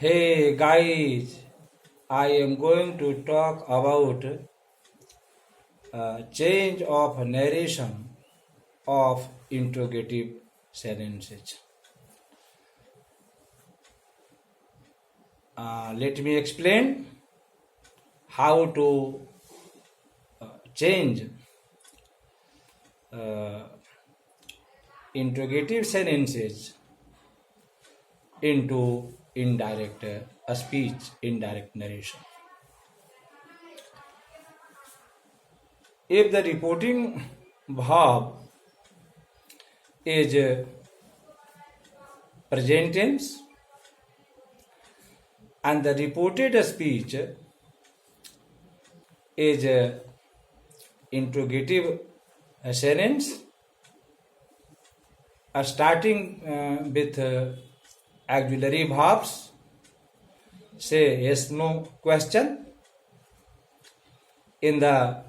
Hey guys, I am going to talk about change of narration of interrogative sentences. Let me explain how to change uh, interrogative sentences into indirect speech, indirect narration. If the reporting verb is present tense and the reported speech is interrogative sentence, starting with auxiliary verbs, say yes no question. In the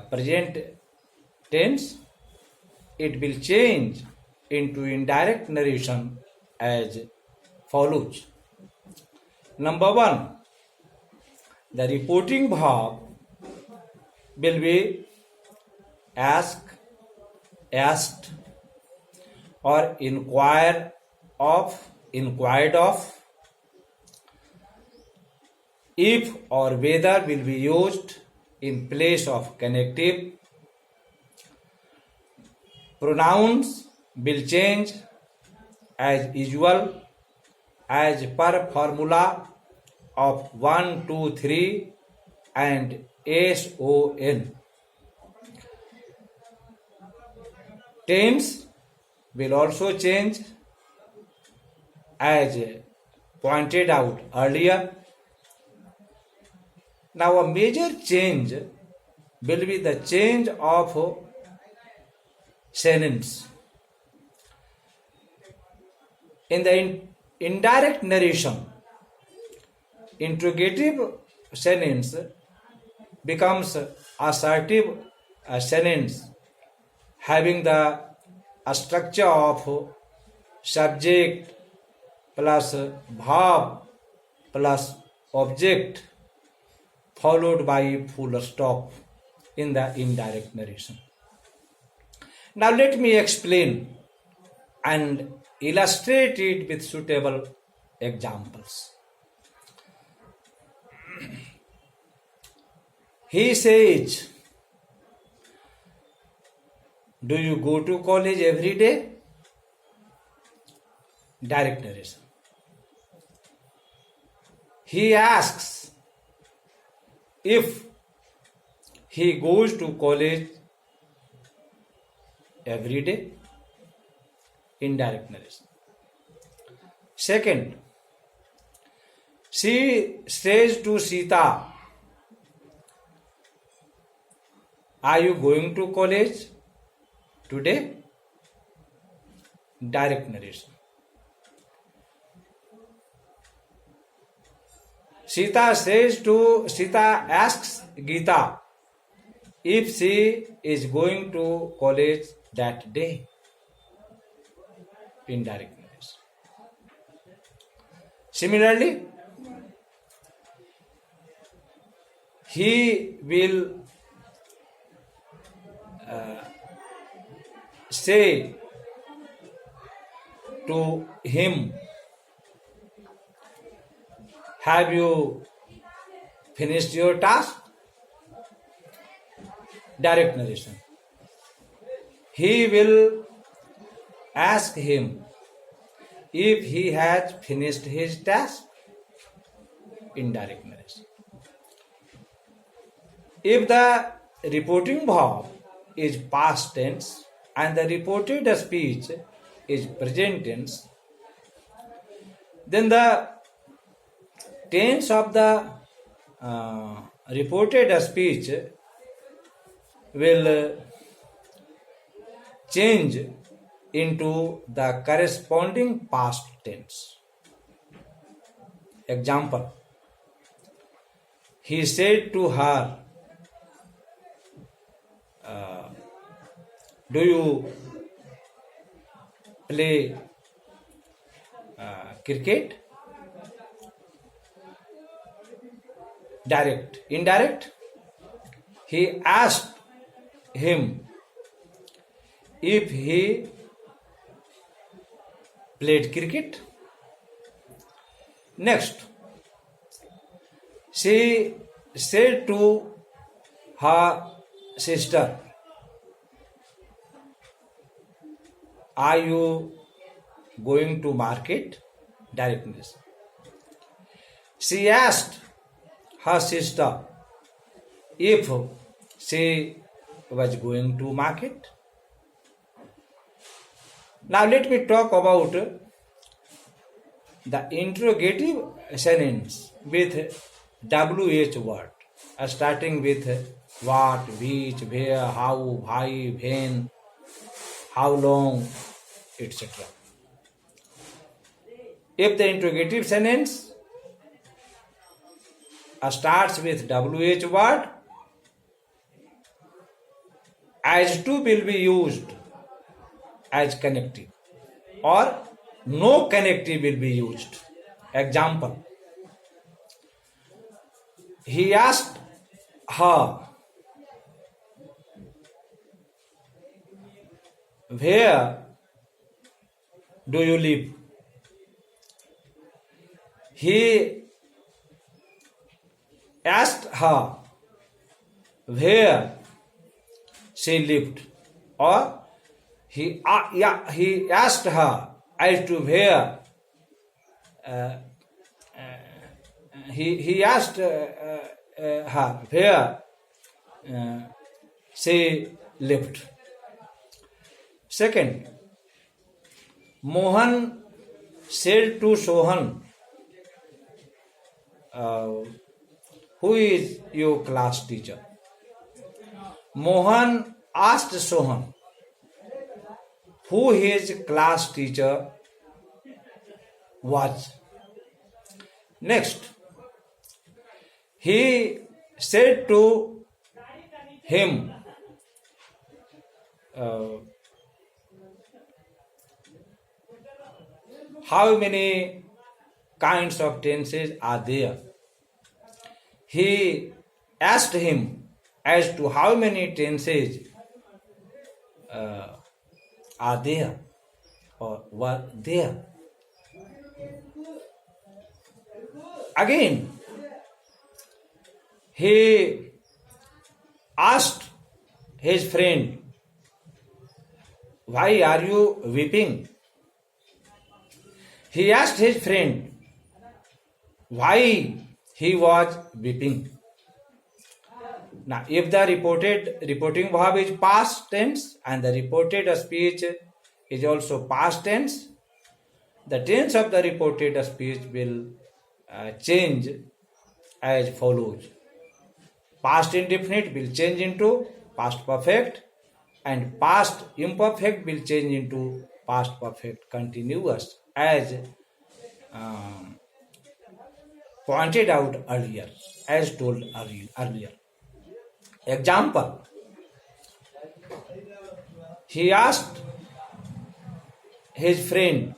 present tense, it will change into indirect narration as follows. Number one, the reporting verb will be ask, asked, or inquired of. If or whether will be used in place of connective. Pronouns will change as usual as per formula of 1, 2, 3 and SON. Tense will also change as pointed out earlier. Now a major change will be the change of sentence. In the indirect narration, interrogative sentence becomes assertive sentence having the structure of subject plus verb plus object followed by full stop in the indirect narration. Now let me explain and illustrate it with suitable examples. He says, do you go to college every day? Direct narration. He asks if he goes to college every day. Indirect narration. Second, she says to Sita, are you going to college today? Direct narration. Sita asks Geeta if she is going to college that day. Indirect narration. Similarly, he will say to him, have you finished your task? Direct narration. He will ask him if he has finished his task. Indirect narration. If the reporting verb is past tense and the reported speech is present tense, then the tense of the reported speech will change into the corresponding past tense. Example, he said to her, do you play cricket? direct. Indirect, he asked him if he played cricket. Next, she said to her sister, "Are you going to market?" Directness. She asked her sister if she was going to market. Now let me talk about the interrogative sentence with WH word, starting with what, which, where, how, why, when, how long, etc. If the interrogative sentence starts with WH word, as to will be used as connective or no connective will be used. Example, he asked her, "Where do you live?" He asked her where she lived, or he asked her as to where he asked her where she lived. Second, Mohan said to Sohan, "Who is your class teacher?" Mohan asked Sohan who his class teacher was. Next, he said to him, "How many kinds of tenses are there?" He asked him as to how many tenses are there or were there. Again, he asked his friend, "Why are you weeping?" He asked his friend why he was weeping. Now, if the reporting verb is past tense and the reported speech is also past tense, the tense of the reported speech will change as follows. Past indefinite will change into past perfect, and past imperfect will change into past perfect continuous, as pointed out earlier, as told earlier. Example, he asked his friend,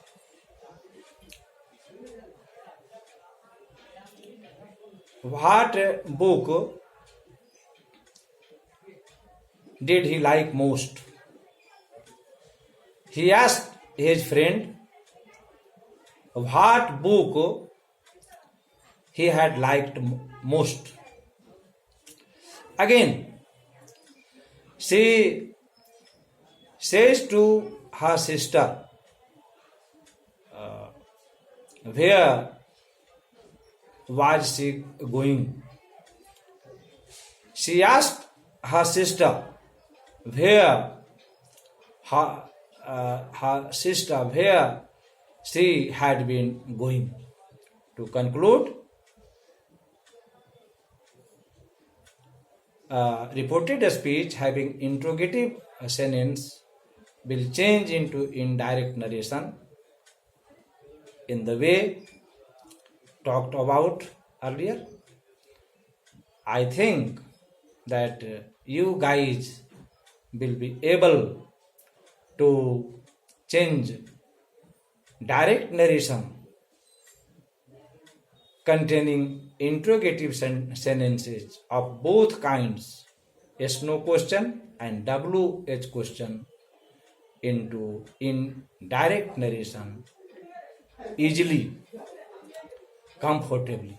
what book did he like most? He asked his friend what book he had liked most. Again, she says to her sister, where was she going? She asked her sister where her sister where she had been going. To conclude, reported speech having interrogative sentence will change into indirect narration in the way talked about earlier. I think that you guys will be able to change direct narration containing interrogative sentences of both kinds, yes no question and WH question, into indirect narration easily, comfortably.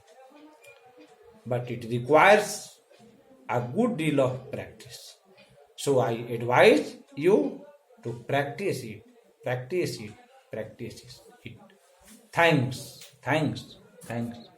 But it requires a good deal of practice. So I advise you to practice it, practice it, practice it. Thanks, thanks, thanks.